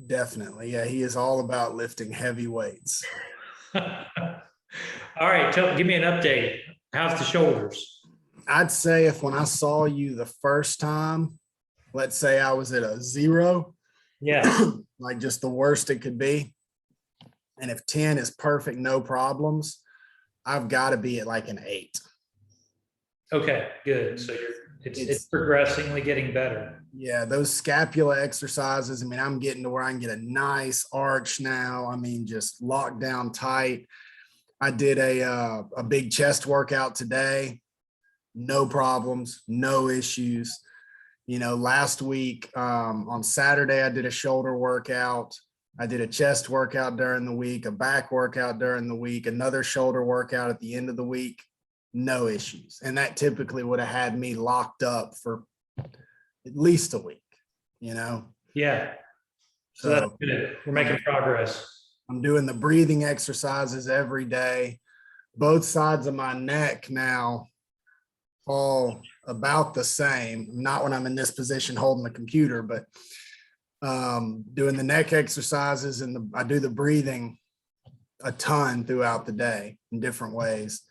Definitely. Yeah, he is all about lifting heavy weights. All right, give me an update. How's the shoulders? I'd say if when I saw you the first time, let's say I was at a 0, Yeah. like just the worst it could be. And if 10 is perfect, no problems, I've got to be at like an 8. Okay, good. So it's progressively getting better. Yeah, those scapula exercises. I mean, I'm getting to where I can get a nice arch now. I mean, just locked down tight. I did a big chest workout today. No problems, no issues. You know, last week on Saturday, I did a shoulder workout. I did a chest workout during the week, a back workout during the week, another shoulder workout at the end of the week. No issues. And that typically would have had me locked up for at least a week, you know? Yeah. So that's good. We're making progress. I'm doing the breathing exercises every day. Both sides of my neck now all about the same. Not when I'm in this position holding the computer, but doing the neck exercises and I do the breathing a ton throughout the day in different ways.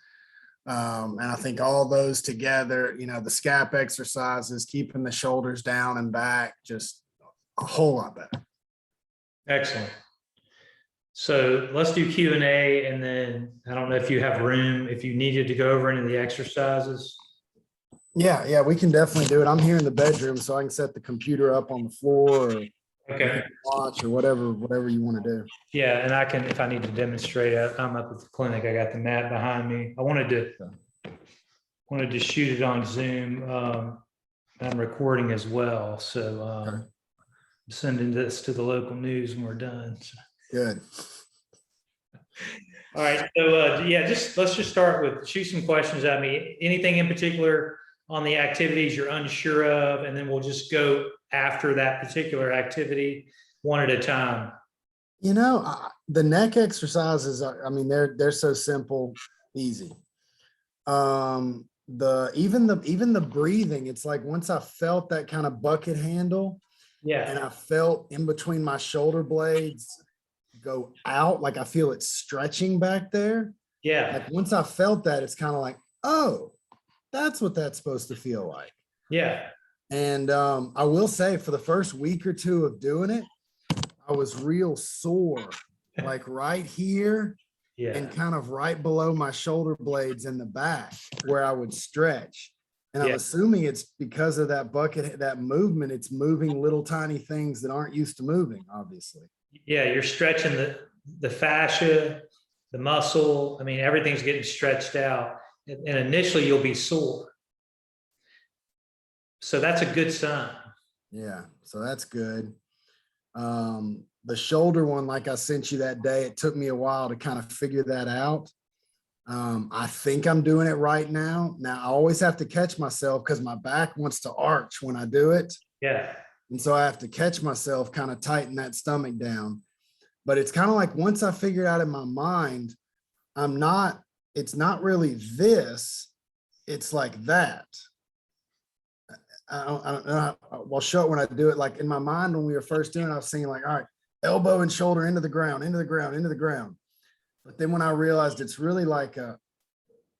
And I think all those together, you know, the scap exercises, keeping the shoulders down and back, just a whole lot better. Excellent. So let's do Q&A, and then I don't know if you have room, if you needed to go over any of the exercises. Yeah, we can definitely do it. I'm here in the bedroom, so I can set the computer up on the floor or Okay. watch or whatever you want to do. Yeah, and I can, if I need to demonstrate, I'm up at the clinic. I got the mat behind me. I wanted to shoot it on Zoom. I'm recording as well, so I'm sending this to the local news when we're done. So. Good. All right, so yeah, let's just start with shoot some questions at me. Anything in particular on the activities you're unsure of, and then we'll just go after that particular activity one at a time. You know, the neck exercises are, I mean, they're so simple, easy. Even the breathing, it's like once I felt that kind of bucket handle, yeah, and I felt in between my shoulder blades go out, like I feel it stretching back there. Yeah. Like once I felt that, it's kind of like, oh, that's what that's supposed to feel like. Yeah. And I will say for the first week or two of doing it, I was real sore, like right here. Yeah. And kind of right below my shoulder blades in the back where I would stretch. And I'm assuming it's because of that bucket, that movement, it's moving little tiny things that aren't used to moving, obviously. Yeah, you're stretching the fascia, the muscle. I mean, everything's getting stretched out. And initially you'll be sore. So that's a good sign. Yeah, so that's good. The shoulder one, like I sent you that day, it took me a while to kind of figure that out. I think I'm doing it right now. Now I always have to catch myself because my back wants to arch when I do it. Yeah. And so I have to catch myself, kind of tighten that stomach down. But it's kind of like once I figured out in my mind, it's not really this, it's like that. I don't know. I'll show it when I do it. Like in my mind, when we were first doing it, I was thinking like, all right, elbow and shoulder into the ground, into the ground, into the ground. But then when I realized it's really like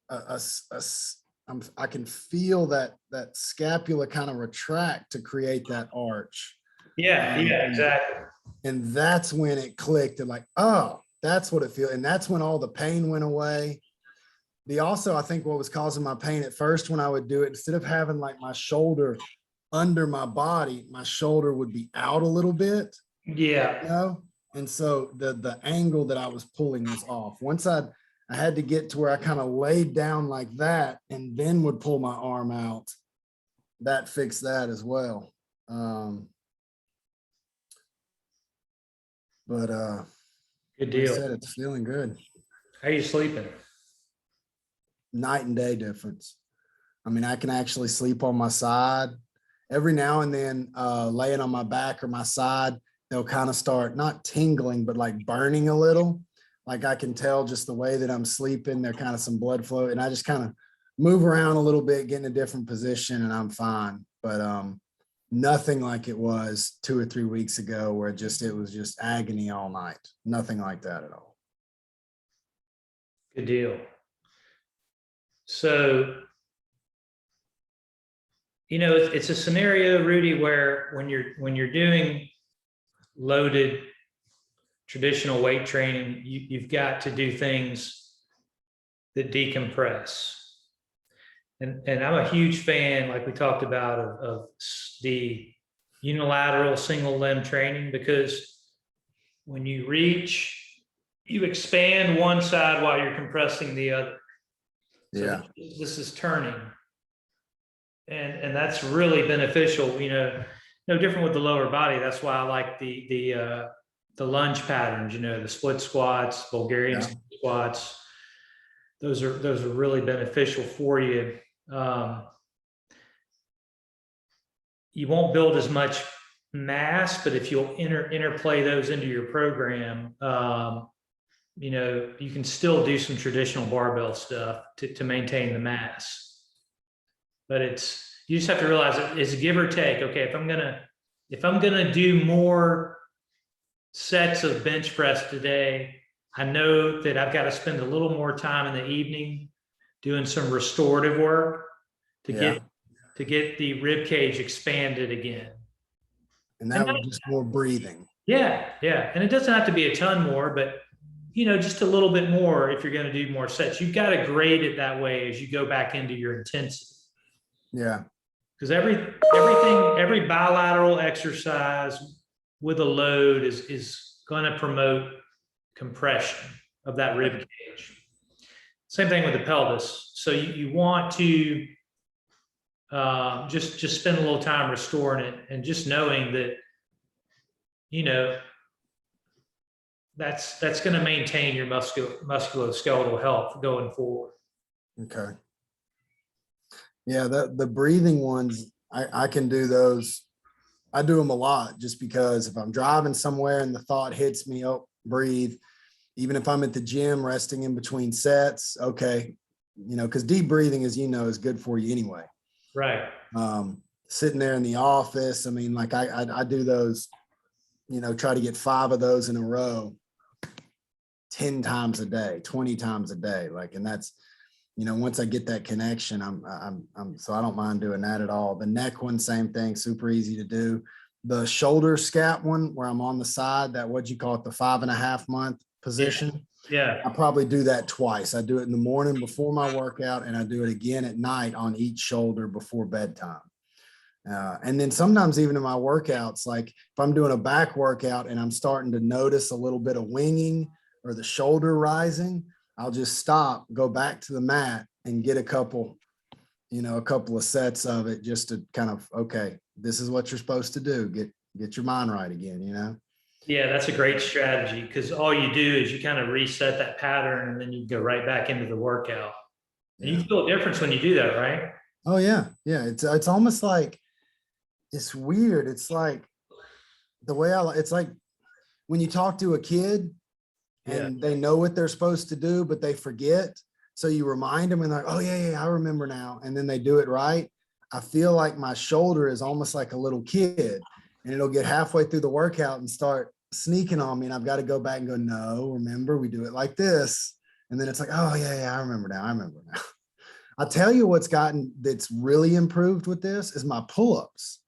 I can feel that scapula kind of retract to create that arch. Yeah, exactly. And that's when it clicked and like, oh, that's what it feels. And that's when all the pain went away. I think what was causing my pain at first when I would do it, instead of having like my shoulder under my body, my shoulder would be out a little bit. Yeah. You know? And so the angle that I was pulling was off. Once I had to get to where I kind of laid down like that and then would pull my arm out. That fixed that as well. But good deal. Like I said, it's feeling good. How are you sleeping? Night and day difference. I mean, I can actually sleep on my side. Every now and then, laying on my back or my side, they'll kind of start not tingling, but like burning a little. Like I can tell just the way that I'm sleeping, there kind of some blood flow, and I just kind of move around a little bit, get in a different position, and I'm fine. But nothing like it was 2 or 3 weeks ago where it was just agony all night. Nothing like that at all. Good deal. So, it's a scenario, Rudy, where when you're doing loaded traditional weight training, you've got to do things that decompress. And I'm a huge fan, like we talked about, of the unilateral single limb training, because when you reach, you expand one side while you're compressing the other. So Yeah. this is turning. And that's really beneficial, no different with the lower body. That's why I like the lunge patterns, the split squats, Bulgarian squats. Those are really beneficial for you. You won't build as much mass, but if you'll interplay those into your program, you can still do some traditional barbell stuff to maintain the mass. But you just have to realize it's give or take. Okay, if I'm gonna do more sets of bench press today, I know that I've got to spend a little more time in the evening doing some restorative work to get the rib cage expanded again. And that was just more breathing. Yeah. And it doesn't have to be a ton more, but just a little bit more if you're going to do more sets. You've got to grade it that way as you go back into your intensity. Yeah. Because every bilateral exercise with a load is going to promote compression of that rib cage. Same thing with the pelvis. So you want to just spend a little time restoring it, and just knowing that that's going to maintain your musculoskeletal health going forward. Okay. Yeah, the breathing ones, I can do those. I do them a lot just because if I'm driving somewhere and the thought hits me, oh, breathe. Even if I'm at the gym resting in between sets, okay, because deep breathing, as you know, is good for you anyway. Right. Sitting there in the office, I mean, like I do those, try to get 5 of those in a row 10 times a day, 20 times a day. Like, and that's, once I get that connection, so I don't mind doing that at all. The neck one, same thing, super easy to do. The shoulder scap one, where I'm on the side, that, what'd you call it, the 5.5 month position. Yeah. I probably do that twice. I do it in the morning before my workout, and I do it again at night on each shoulder before bedtime. And then sometimes even in my workouts, like if I'm doing a back workout and I'm starting to notice a little bit of winging or the shoulder rising, I'll just stop, go back to the mat, and get a couple of sets of it, just to kind of, okay, this is what you're supposed to do. Get your mind right again, Yeah, that's a great strategy, because all you do is you kind of reset that pattern, and then you go right back into the workout. And you feel a difference when you do that, right? Oh yeah. Yeah. It's almost like, it's weird. It's like the way it's like when you talk to a kid and they know what they're supposed to do, but they forget. So you remind them and they're like, oh yeah, I remember now. And then they do it right. I feel like my shoulder is almost like a little kid, and it'll get halfway through the workout and start sneaking on me. And I've got to go back and go, no, remember, we do it like this. And then it's like, oh yeah, I remember now. I'll tell you that's really improved with this is my pull-ups.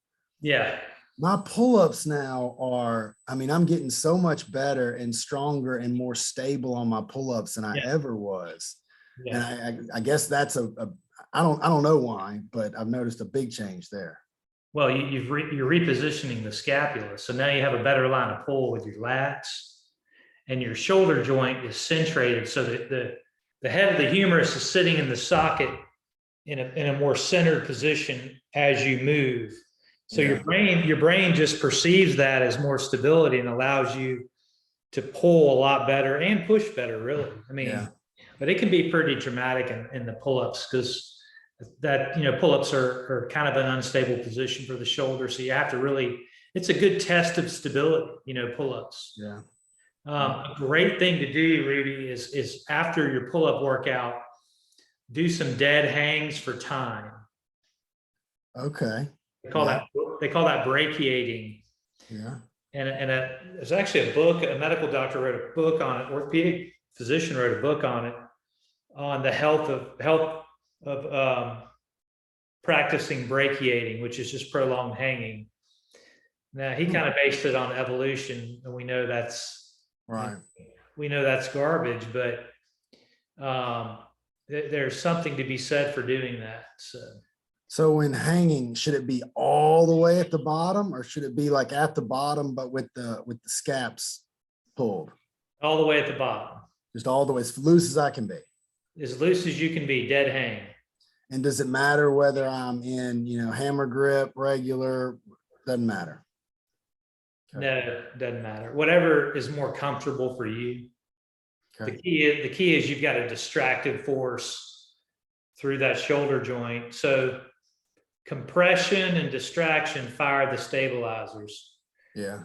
Yeah. My pull-ups now are, I'm getting so much better and stronger and more stable on my pull-ups than I ever was. Yeah. And I guess that's I don't know why, but I've noticed a big change there. Well, you're repositioning the scapula. So now you have a better line of pull with your lats, and your shoulder joint is centrated so that the head of the humerus is sitting in the socket in a more centered position as you move. So your brain just perceives that as more stability and allows you to pull a lot better and push better, really. But it can be pretty dramatic in the pull-ups, because that, pull-ups are kind of an unstable position for the shoulder. So you have to really, it's a good test of stability, pull-ups. Yeah. A great thing to do, Rudy, is after your pull-up workout, do some dead hangs for time. Okay. They call that they call that brachiating. Yeah. And there's actually a book, a medical doctor wrote a book on it, orthopedic physician wrote a book on it, on the health of practicing brachiating, which is just prolonged hanging. Now he kind of based it on evolution, and we know that's Right. we know that's garbage, but there's something to be said for doing that. So when hanging, should it be all the way at the bottom, or should it be like at the bottom but with the scaps pulled? All the way at the bottom, Just all the way as loose as I can be. as loose as you can be, dead hang. And does it matter whether I'm in, hammer grip, regular? Doesn't matter. Okay. No, doesn't matter. Whatever is more comfortable for you. Okay. The key is you've got a distractive force through that shoulder joint. So compression and distraction fire the stabilizers. Yeah.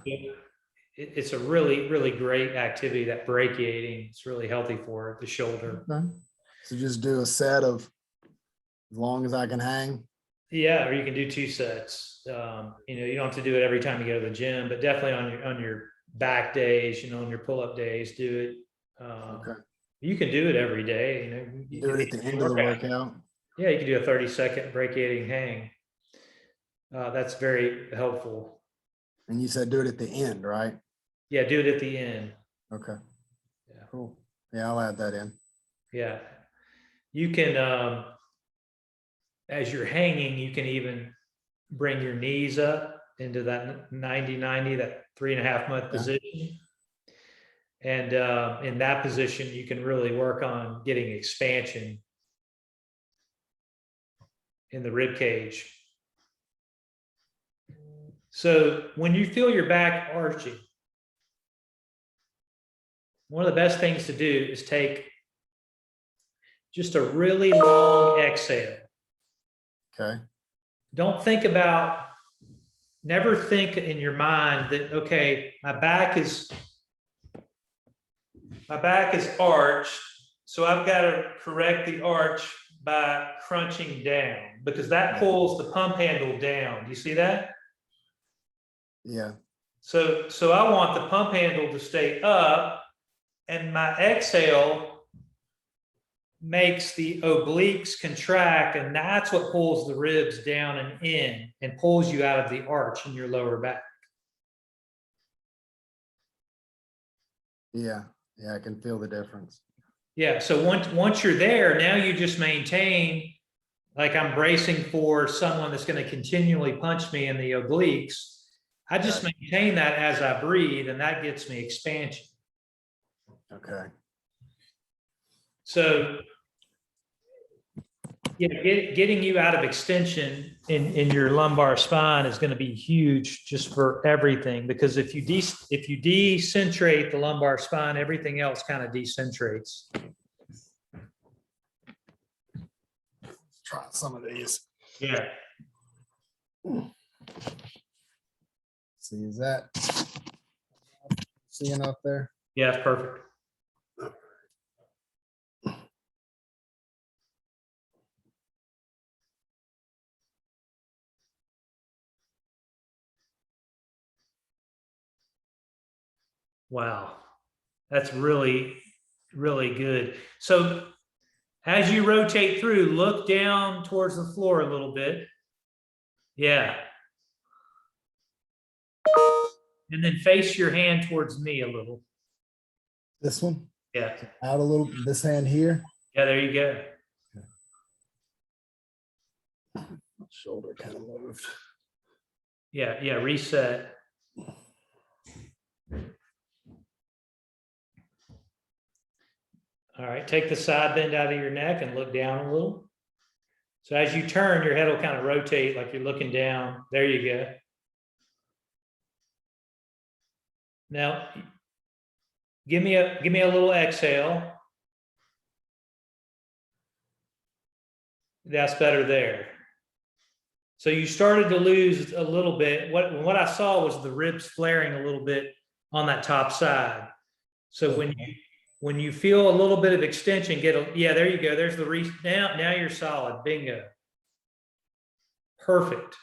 It's a really, really great activity, that brachiating. It's really healthy for the shoulder. Okay. So just do a set of as long as I can hang. Yeah, or you can do 2 sets. You don't have to do it every time you go to the gym, but definitely on your back days, on your pull-up days, do it. Okay. You can do it every day. Do it at the end of the workout. Yeah, you can do a 30-second brachiating hang. That's very helpful. And you said do it at the end, right? Yeah, do it at the end. Okay. Yeah. Cool. Yeah, I'll add that in. Yeah. You can, as you're hanging, you can even bring your knees up into that 90-90, that 3.5-month position. And in that position, you can really work on getting expansion in the rib cage. So when you feel your back arching, one of the best things to do is take just a really long exhale. Okay. Never think in your mind that, okay, my back is arched, so I've got to correct the arch by crunching down, because that pulls the pump handle down. Do you see that? Yeah. So I want the pump handle to stay up, and my exhale makes the obliques contract, and that's what pulls the ribs down and in and pulls you out of the arch in your lower back. Yeah. Yeah, I can feel the difference. Yeah, so once you're there, now you just maintain, like I'm bracing for someone that's going to continually punch me in the obliques. I just maintain that as I breathe, and that gets me expansion. Okay. So getting you out of extension in your lumbar spine is going to be huge just for everything, because if you decentrate the lumbar spine, everything else kind of decentrates. Let's try some of these. Yeah. See, is that seeing up there? Yeah, it's perfect. Wow. That's really, really good. So as you rotate through, look down towards the floor a little bit. Yeah. And then face your hand towards me a little. This one? Yeah. Out a little, this hand here. Yeah, there you go. Shoulder kind of moved. Yeah, reset. All right, take the side bend out of your neck and look down a little. So as you turn, your head will kind of rotate like you're looking down. There you go. Now, give me a little exhale. That's better there. So you started to lose a little bit. What I saw was the ribs flaring a little bit on that top side. So when you feel a little bit of extension, there you go. There's the now you're solid. Bingo. Perfect.